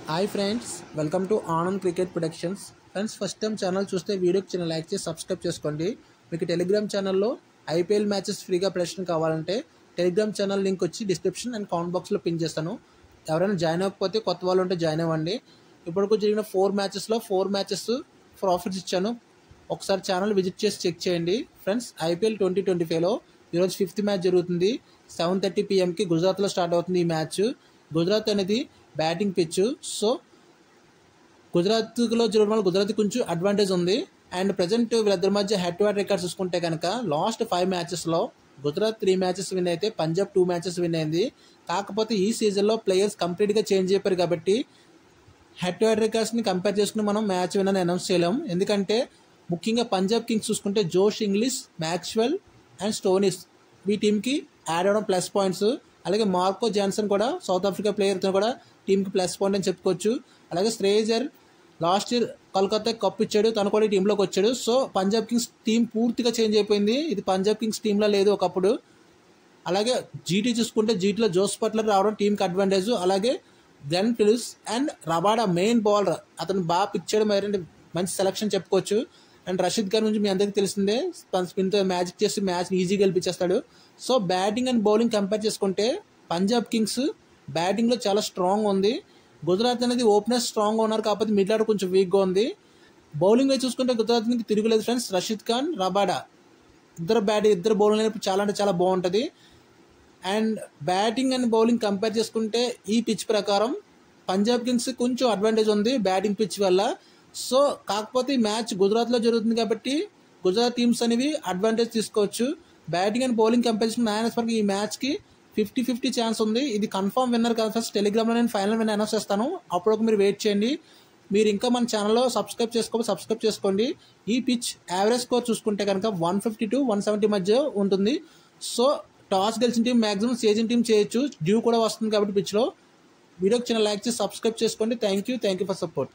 Hi friends, welcome to Anand cricket productions. Friends, first time channel చూస్తే వీడియోకి చిన్న like చేసి సబ్స్క్రైబ్ చేసుకోండి. మీకు టెలిగ్రామ్ ఛానల్లో ఐపీఎల్ మ్యాచెస్ ఫ్రీగా ప్రొడక్షన్ కావాలంటే టెలిగ్రామ్ ఛానల్ లింక్ వచ్చి డిస్క్రిప్షన్ అండ్ కామెంట్ బాక్స్లో పిన్ చేస్తాను. ఎవరైనా జాయిన్ అవ్వకపోతే కొత్త వాళ్ళు ఉంటే జాయిన్ అవ్వండి. ఇప్పటికు జరిగిన 4 మ్యాచెస్లో 4 మ్యాచెస్ ప్రాఫిట్స్ ఇచ్చాను. ఒకసారి ఛానల్ విజిట్ చేసి చెక్ చేయండి. ఫ్రెండ్స్, ఐపీఎల్ 2025లో ఈరోజు 5th మ్యాచ్ జరుగుతుంది. 7:30 PM గుజరాత్లో స్టార్ట్ అవుతుంది ఈ మ్యాచ్. గుజరాత్ అనేది బ్యాటింగ్ పిచ్. సో గుజరాత్లో జరగడం వల్ల గుజరాత్ కొంచెం అడ్వాంటేజ్ ఉంది. అండ్ ప్రజెంట్ వీళ్ళిద్దరి మధ్య హెడ్ టు హెడ్ రికార్డ్స్ చూసుకుంటే కనుక లాస్ట్ 5 మ్యాచెస్లో గుజరాత్ 3 మ్యాచెస్ విన్ అయితే పంజాబ్ 2 మ్యాచెస్ విన్ అయింది. కాకపోతే ఈ సీజన్లో ప్లేయర్స్ కంప్లీట్గా చేంజ్ అయిపోయారు కాబట్టి హెడ్ టు హెడ్ రికార్డ్స్ని కంపేర్ చేసుకుని మనం మ్యాచ్ విన్ అని అనౌన్స్ చేయలేం. ఎందుకంటే ముఖ్యంగా పంజాబ్ కింగ్స్ చూసుకుంటే Josh Inglis, Maxwell and Stoinis ఈ టీంకి యాడ్ అవ్వడం ప్లస్ పాయింట్స్. అలాగే మార్కో జాన్సన్ కూడా సౌత్ ఆఫ్రికా ప్లేయర్తో కూడా టీంకి ప్లస్ పాయింట్ అని చెప్పుకోవచ్చు. అలాగే శ్రేయజర్ లాస్ట్ ఇయర్ కోల్కతా కప్ ఇచ్చాడు, తను కూడా ఈ టీంలోకి వచ్చాడు. సో పంజాబ్ కింగ్స్ టీం పూర్తిగా చేంజ్ అయిపోయింది. ఇది పంజాబ్ కింగ్స్ టీంలో లేదు ఒకప్పుడు. అలాగే జీటీ చూసుకుంటే జీటీలో జోస్ బట్లర్ రావడం టీంకి అడ్వాంటేజ్. అలాగే Glenn Phillips and Rabada main bowler, అతను బాగా పిక్ చేయడం మంచి సెలక్షన్ చెప్పుకోవచ్చు. అండ్ రషీద్ ఖాన్ నుంచి మీ అందరికీ తెలిసిందే, స్పిన్తో మ్యాజిక్ చేసి మ్యాచ్ ఈజీగా గెలిపించేస్తాడు. So batting and bowling compare చేసుకుంటే పంజాబ్ కింగ్స్ బ్యాటింగ్లో చాలా స్ట్రాంగ్ ఉంది. గుజరాత్ అనేది ఓపెనర్స్ స్ట్రాంగ్గా ఉన్నారు, కాకపోతే మిడిల్ ఆర్డర్ కొంచెం వీక్గా ఉంది. బౌలింగ్ వైపు చూసుకుంటే గుజరాత్ నుంచి తిరుగులేదు ఫ్రెండ్స్. రషీద్ ఖాన్, రబాడా ఇద్దరు బౌలింగ్ అయినప్పుడు చాలా అంటే చాలా బాగుంటుంది. And batting and bowling compare చేసుకుంటే ఈ పిచ్ ప్రకారం పంజాబ్ కింగ్స్ కొంచెం అడ్వాంటేజ్ ఉంది బ్యాటింగ్ పిచ్ వల్ల. సో కాకపోతే ఈ మ్యాచ్ గుజరాత్లో జరుగుతుంది కాబట్టి గుజరాత్ టీమ్స్ అనేవి అడ్వాంటేజ్ తీసుకోవచ్చు. బ్యాటింగ్ అండ్ బౌలింగ్ కంపేర్ చేసుకున్న ఈ మ్యాచ్కి 50-50 ఛాన్స్ ఉంది. ఇది కన్ఫర్మ్ విన్నర్ కాదు. ఫస్ట్ టెలిగ్రామ్లో నేను ఫైనల్ విన్నర్ అనౌన్స్ చేస్తాను, అప్పుడు మీరు వెయిట్ చేయండి. మీరు ఇంకా మన ఛానల్లో సబ్స్క్రైబ్ చేసుకోండి. ఈ పిచ్ యావరేజ్ స్కోర్ చూసుకుంటే కనుక 150 to 170 మధ్య ఉంటుంది. సో టాస్ గెలిచిన టీం మ్యాక్సిమం చేసిన టీం చేయొచ్చు. డ్యూ కూడా వస్తుంది కాబట్టి పిచ్లో. వీడియోకి చిన్న లైక్ చేసి సబ్స్క్రైబ్ చేసుకోండి. Thank you for support.